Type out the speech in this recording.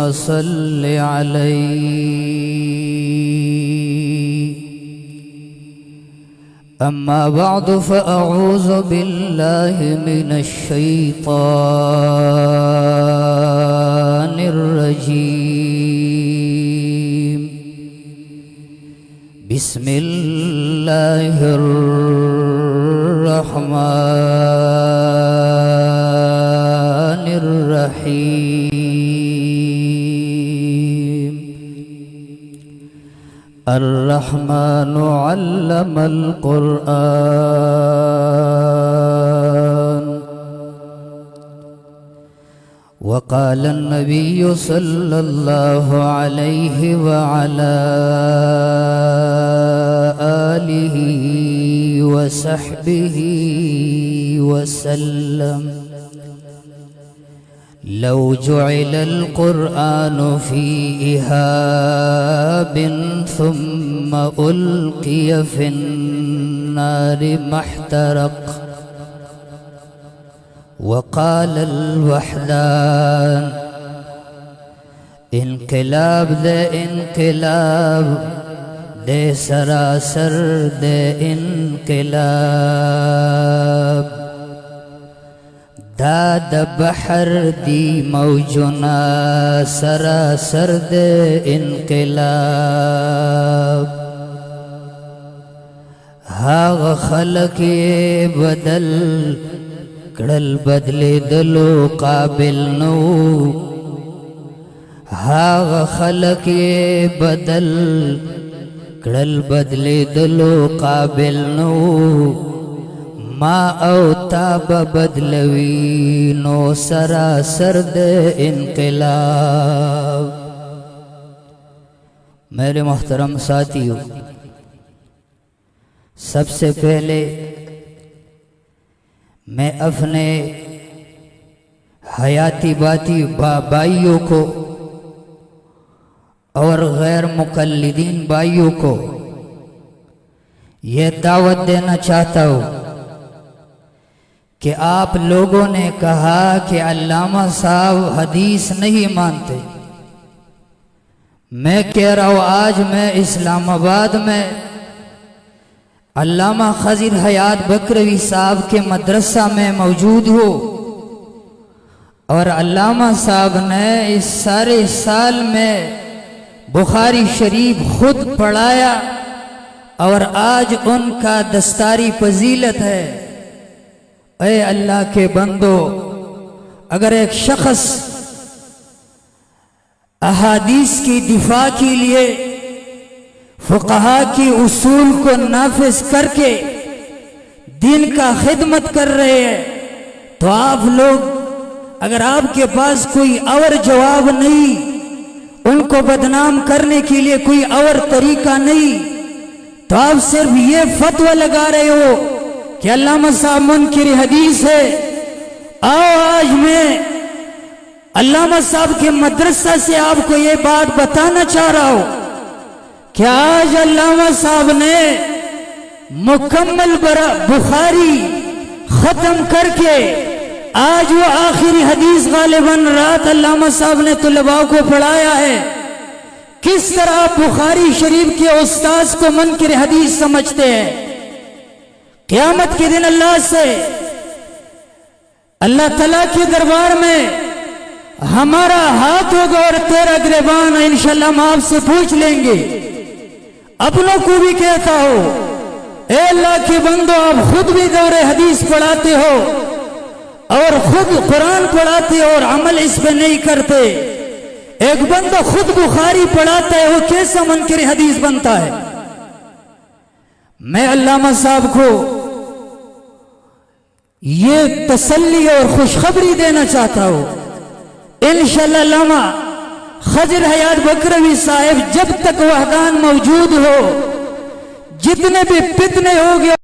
ثم صل عليه. أما بعد فأعوذ بالله من الشيطان الرجيم. بسم الله الرحمن الرحيم. الرحمن علم القرآن. وقال النبي صلى الله عليه وعلى آله وصحبه وسلم: لو جعل القرآن في إهاب ثم ألقي في النار ما احترق. وقال الوحدان: انقلاب دے انقلاب دے سراسر دے انقلاب. داد بحر دی موجنا سراسر دے انقلاب. ہاغ خلق بدل کڑل بدلے دلو قابل نو. ہاغ خلق بدل کڑل بدلے دلو قابل نو. ما او تاب بدلوی نو سراسر دے انقلاب. میرے محترم ساتھیو، سب سے پہلے میں اپنے حیاتی باتی بھائیوں کو اور غیر مقلدین بھائیوں کو یہ دعوت دینا چاہتا ہوں کہ آپ لوگوں نے کہا کہ علامہ صاحب حدیث نہیں مانتے. میں کہہ رہا ہوں آج میں اسلام آباد میں علامہ خضر حیات بکروی صاحب کے مدرسہ میں موجود ہوں، اور علامہ صاحب نے اس سارے سال میں بخاری شریف خود پڑھایا، اور آج ان کا دستاری فضیلت ہے. اے اللہ کے بندو، اگر ایک شخص احادیث کی دفاع کے لیے فقہا کی اصول کو نافذ کر کے دین کا خدمت کر رہے ہیں، تو آپ لوگ اگر آپ کے پاس کوئی اور جواب نہیں، ان کو بدنام کرنے کے لیے کوئی اور طریقہ نہیں، تو آپ صرف یہ فتویٰ لگا رہے ہو کہ علامہ صاحب منکر حدیث ہے. آؤ آج میں علامہ صاحب کے مدرسہ سے آپ کو یہ بات بتانا چاہ رہا ہوں کہ آج علامہ صاحب نے مکمل بخاری ختم کر کے آج وہ آخری حدیث غالباً رات علامہ صاحب نے طلباء کو پڑھایا ہے. کس طرح بخاری شریف کے استاذ کو منکر حدیث سمجھتے ہیں. قیامت کے دن اللہ سے، اللہ تعالیٰ کے دربار میں ہمارا ہاتھ ہوگا اور تیرا گریبان، انشاءاللہ ہم آپ سے پوچھ لیں گے. اپنوں کو بھی کہتا ہو، اے اللہ کے بندو، آپ خود بھی دور حدیث پڑھاتے ہو اور خود قرآن پڑھاتے ہو اور عمل اس پہ نہیں کرتے. ایک بندہ خود بخاری پڑھاتا ہے، وہ کیسا منکر حدیث بنتا ہے؟ میں علامہ صاحب کو یہ تسلی اور خوشخبری دینا چاہتا ہوں، انشاءاللہ علامہ خضر حیات بکروی صاحب جب تک وحدان موجود ہو، جتنے بھی فتنے ہو گئے